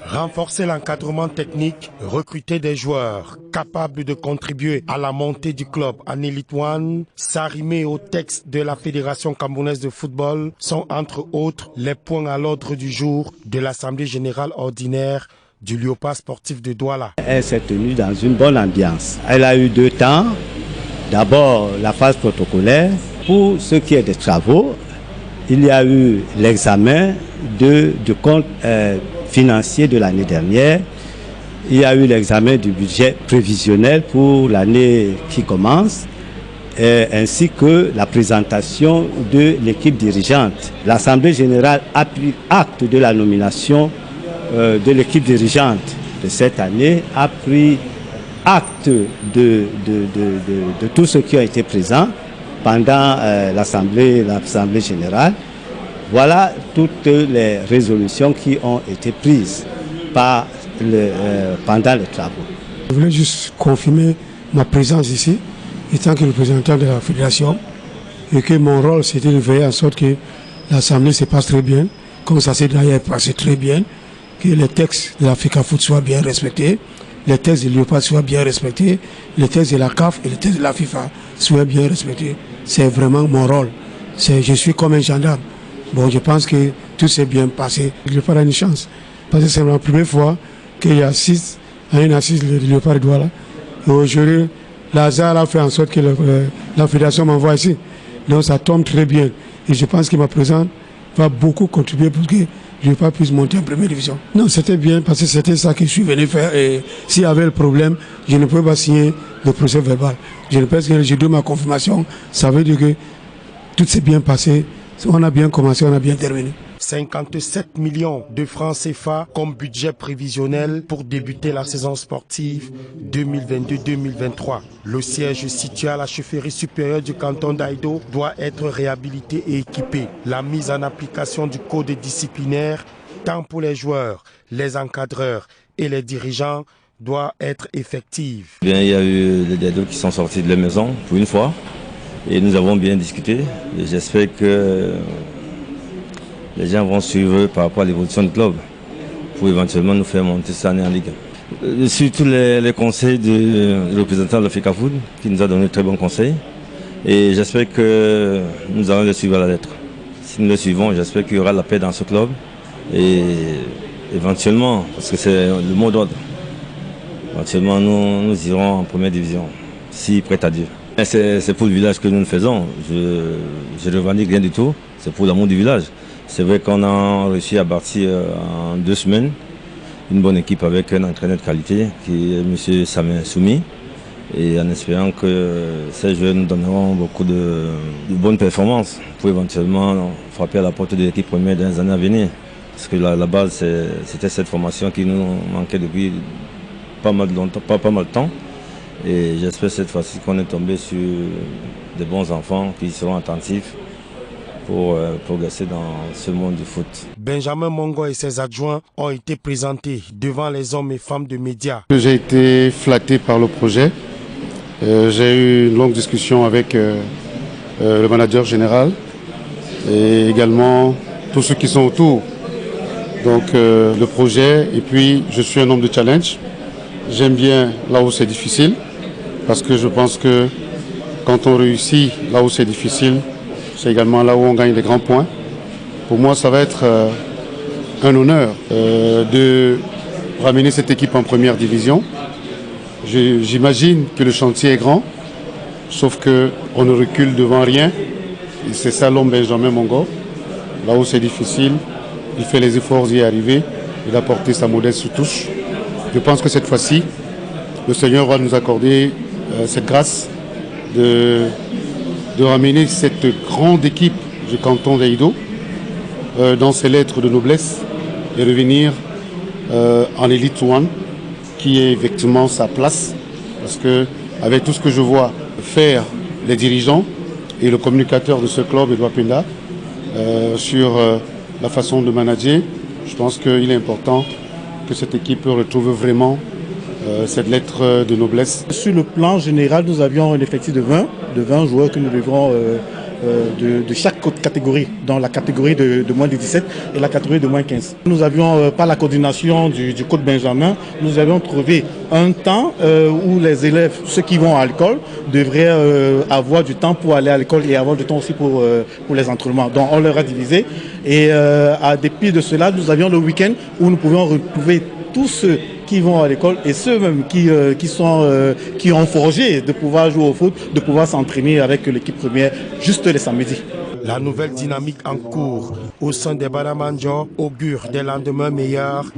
Renforcer l'encadrement technique, recruter des joueurs capables de contribuer à la montée du club en Elite One, s'arrimer au texte de la Fédération camerounaise de football sont entre autres les points à l'ordre du jour de l'Assemblée générale ordinaire du Léopard sportif de Douala. Elle s'est tenue dans une bonne ambiance. Elle a eu 2 temps. D'abord la phase protocolaire. Pour ce qui est des travaux, il y a eu l'examen du compte financier de l'année dernière. Il y a eu l'examen du budget prévisionnel pour l'année qui commence, ainsi que la présentation de l'équipe dirigeante. L'Assemblée générale a pris acte de la nomination de l'équipe dirigeante de cette année, a pris acte de tout ce qui a été présent pendant l'Assemblée générale. Voilà toutes les résolutions qui ont été prises pendant les travaux. Je voulais juste confirmer ma présence ici, étant que représentant de la fédération, et que mon rôle c'était de veiller en sorte que l'Assemblée se passe très bien, comme ça s'est d'ailleurs passé très bien, que les textes de la FECAFOOT soient bien respectés, les textes de l'UEPA soient bien respectés, les textes de la CAF et les textes de la FIFA soient bien respectés. C'est vraiment mon rôle. Je suis comme un gendarme. Bon, je pense que tout s'est bien passé. Il n'y a pas une chance. Parce que c'est la première fois qu'il y a 6 à une assise de Léopard de Douala. Et aujourd'hui, Lazare a fait en sorte que la fédération m'envoie ici. Donc ça tombe très bien. Et je pense que ma présence va beaucoup contribuer pour que Léopard puisse monter en première division. Non, c'était bien parce que c'était ça que je suis venu faire. Et s'il y avait le problème, je ne pouvais pas signer le procès verbal. Je pense que j'ai donné ma confirmation. Ça veut dire que tout s'est bien passé. On a bien commencé, on a bien terminé. 57 millions de francs CFA comme budget prévisionnel pour débuter la saison sportive 2022-2023. Le siège situé à la chefferie supérieure du canton d'Aïdo doit être réhabilité et équipé. La mise en application du code disciplinaire, tant pour les joueurs, les encadreurs et les dirigeants, doit être effective. Bien, il y a eu des deux qui sont sortis de la maison pour une fois. Et nous avons bien discuté. J'espère que les gens vont suivre par rapport à l'évolution du club pour éventuellement nous faire monter cette année en Ligue. Surtout les conseils du représentant de la FECAFOOT qui nous a donné de très bons conseils. Et j'espère que nous allons les suivre à la lettre. Si nous les suivons, j'espère qu'il y aura la paix dans ce club. Et éventuellement, parce que c'est le mot d'ordre, éventuellement nous irons en première division, si prêt à Dieu. C'est pour le village que nous le faisons. Je ne revendique rien du tout. C'est pour l'amour du village. C'est vrai qu'on a réussi à bâtir en 2 semaines une bonne équipe avec un entraîneur de qualité qui est M. Samin Soumi. Et en espérant que ces jeunes nous donneront beaucoup de bonnes performances pour éventuellement frapper à la porte de l'équipe première dans les années à venir. Parce que la base, c'était cette formation qui nous manquait depuis pas mal de temps. Et j'espère cette fois-ci qu'on est tombé sur de bons enfants qui seront attentifs pour progresser dans ce monde du foot. Benjamin Mongo et ses adjoints ont été présentés devant les hommes et femmes de médias. J'ai été flatté par le projet. J'ai eu une longue discussion avec le manager général et également tous ceux qui sont autour. Donc le projet, et puis je suis un homme de challenge. J'aime bien là où c'est difficile, parce que je pense que quand on réussit là où c'est difficile, c'est également là où on gagne des grands points. Pour moi, ça va être un honneur de ramener cette équipe en première division. J'imagine que le chantier est grand, sauf qu'on ne recule devant rien. C'est ça l'homme Benjamin Mongo. Là où c'est difficile, il fait les efforts d'y arriver. Il a porté sa modeste touche. Je pense que cette fois-ci, le Seigneur va nous accorder cette grâce de ramener cette grande équipe du canton d'Aïdo dans ses lettres de noblesse et revenir en Elite One, qui est effectivement sa place. Parce que avec tout ce que je vois faire les dirigeants et le communicateur de ce club, Edouard Penda, sur la façon de manager, je pense qu'il est important que cette équipe retrouve vraiment cette lettre de noblesse. Sur le plan général, nous avions un effectif de 20 joueurs que nous devrons de chaque catégorie, dans la catégorie de moins de 17 et la catégorie de moins 15. Nous avions, par la coordination du coach Benjamin, nous avions trouvé un temps où les élèves, ceux qui vont à l'école, devraient avoir du temps pour aller à l'école et avoir du temps aussi pour les entraînements. Donc on leur a divisé et à dépit de cela, nous avions le week-end où nous pouvions retrouver tous ceux qui vont à l'école et ceux même qui ont forgé de pouvoir jouer au foot, de pouvoir s'entraîner avec l'équipe première juste les samedis. La nouvelle dynamique en cours au sein des Banamanjors augure des lendemains meilleurs